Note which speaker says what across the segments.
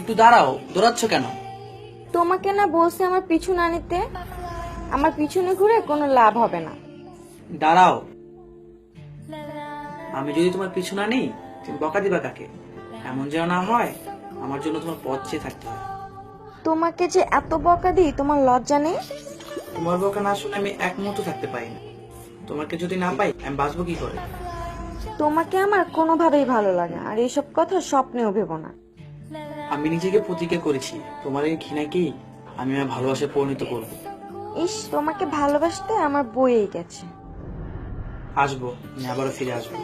Speaker 1: একটু দাঁড়াও, দৌড়াচ্ছ কেন?
Speaker 2: তোমাকে না বলছি আমার পিছু না নিতে? আমার পিছনে ঘুরে কোনো লাভ হবে না।
Speaker 1: দাঁড়াও, আমি যদি তোমার পিছু না নেই তুমি বকা দিবা কাকে? এমন যেন না হয় আমার জন্য তোমার পথ চেয়ে থাকতে হয়।
Speaker 2: তোমাকে যে এত বকা দিই তোমার লজ্জা নেই?
Speaker 1: তোমার বকা না শুনে আমি এক মুহূর্ত থাকতে পারি না। তোমাকে যদি না পাই আমি বাঁচবো কি করে?
Speaker 2: তোমাকে আমার কোনোভাবেই ভালো লাগে না, আর এইসব কথা স্বপ্নেও ভেবো না।
Speaker 1: আমি নিজেকে প্রতিজ্ঞা করেছি তোমার এই ঘৃণাকেই আমি আমার ভালোবাসায় পরিণত করবো।
Speaker 2: ইস, তোমাকে ভালোবাসতে আমার বইয়েই গেছে।
Speaker 1: আসবো, আমি আবারও ফিরে আসবো।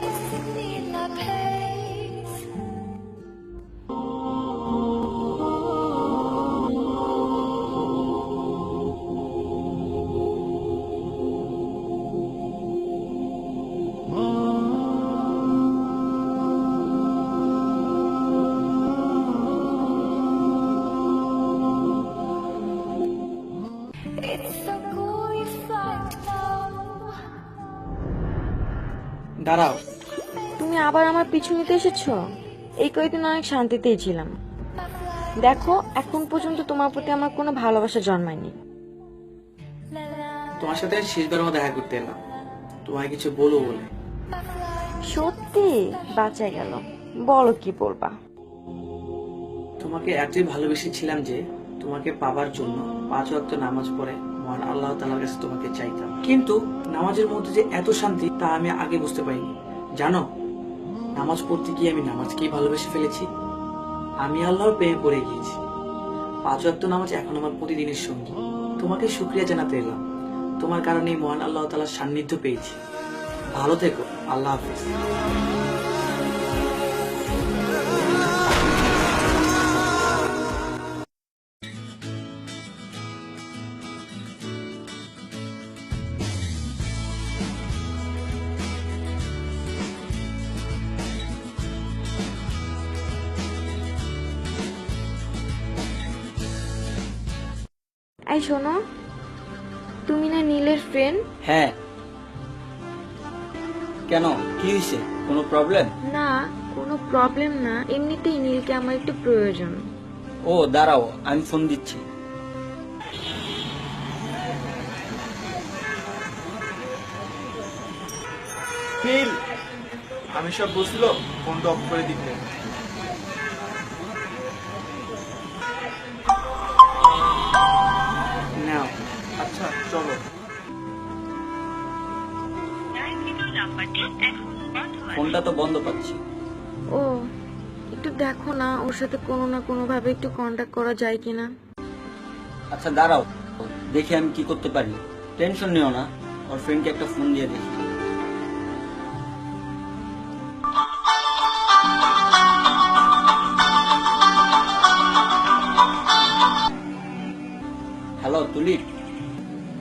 Speaker 1: দাঁড়াও,
Speaker 2: তুমি আবার আমার পিছু নিতে এসেছো? এই কয়েকদিন অনেক শান্তিতেই ছিলাম। দেখো, এখন পর্যন্ত তোমার প্রতি আমার কোনো ভালোবাসা জন্মায়নি।
Speaker 1: তোমার সাথে শেষবারের মতো দেখা করতে এলাম, তোমায় কিছু বলবো বলে।
Speaker 2: সত্যি বাঁচা গেল, বলো কি বলবা।
Speaker 1: তোমাকে এতই ভালোবেসেছিলাম যে তোমাকে পাবার জন্য 5 ওয়াক্ত নামাজ পড়ে মহান আল্লাহ তাআলার কাছে তোমাকে চাইতাম। কিন্তু নামাজের মধ্যে যে এত শান্তি তা আমি আগে বুঝতে পারিনি। জানো, নামাজ পড়তে গিয়ে আমি নামাজকেই ভালোবেসে ফেলেছি। আমি আল্লাহর প্রেমে পড়ে গিয়েছি। 5 ওয়াক্ত নামাজ এখন আমার প্রতিদিনের সঙ্গী। তোমাকে শুকরিয়া জানাতে এলাম, তোমার কারণে মহান আল্লাহ তাআলার সান্নিধ্য পেয়েছি। ভালো থেকো, আল্লাহ হাফেজ।
Speaker 2: এই শোনো, তুমি না নীলের ফ্রেন্ড?
Speaker 3: হ্যাঁ, কেন, কি হয়েছে? কোনো প্রবলেম?
Speaker 2: না, কোনো প্রবলেম না, এমনিতেই নীলকে আমার একটু প্রয়োজন।
Speaker 3: ও দাঁড়াও, আমি ফোন দিচ্ছি।
Speaker 4: নীল, আমি সব বুঝল, ফোনটা অফ করে দিতে।
Speaker 1: নাও।
Speaker 4: আচ্ছা চলো।
Speaker 3: ফোনটা তো বন্ধ পাচ্ছি।
Speaker 2: ও, একটু দেখো না ওর সাথে কোনো না কোনো ভাবে একটু কন্টাক্ট করা যায় কিনা।
Speaker 3: আচ্ছা দাঁড়াও, দেখি আমি কি করতে পারি। টেনশন নিও না, ওর ফ্রেন্ডকে একটা ফোন দিয়ে দেখি। Hello tulip.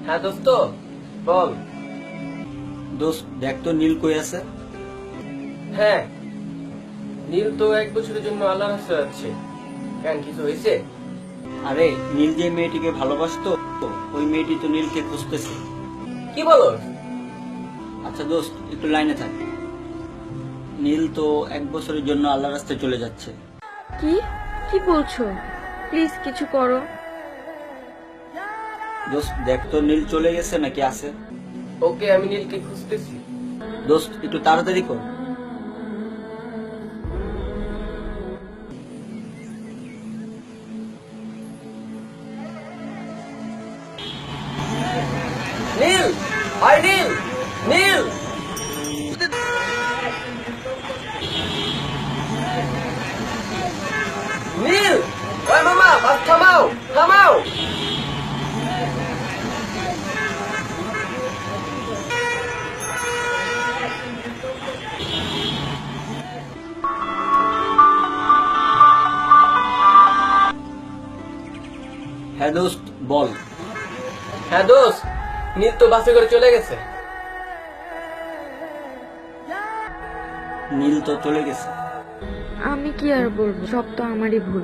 Speaker 5: হ্যাঁ দোস্ত, বল।
Speaker 3: দোস্ত দেখ তো নীল কই আছে।
Speaker 5: হ্যাঁ, নীল তো 1 বছরের জন্য আল্লাহর কাছে যাচ্ছে। কেন, কিছু হয়েছে?
Speaker 3: আরে নীল যে মেয়েটিকে ভালোবাসতো ওই মেয়েটি তো নীলকে খুঁজতেছে।
Speaker 5: কি বলো?
Speaker 3: আচ্ছা দোস্ত একটু লাইনে থাক। নীল তো 1 বছরের জন্য আল্লাহর রাস্তায় চলে যাচ্ছে।
Speaker 2: কি কি বলছো? প্লিজ কিছু করো।
Speaker 3: দোস্ত দেখ তো নীল চলে গেছে নাকি আছে।
Speaker 5: ওকে, আমি নীলকে খুঁজতেছি।
Speaker 3: দোস্ত একটু তাড়াতাড়ি কর।
Speaker 5: নীল, হাই নীল, নীল। নীল, ওই মামা, বাস থামাও, থামাও।
Speaker 3: হ্যাঁ দোস্ত বল।
Speaker 5: হ্যাঁ দোস্ত, নীল তো বাসে করে চলে গেছে।
Speaker 3: নীল তো চলে গেছে।
Speaker 2: আমি কি আর বলবো, সব তো আমারই ভুল।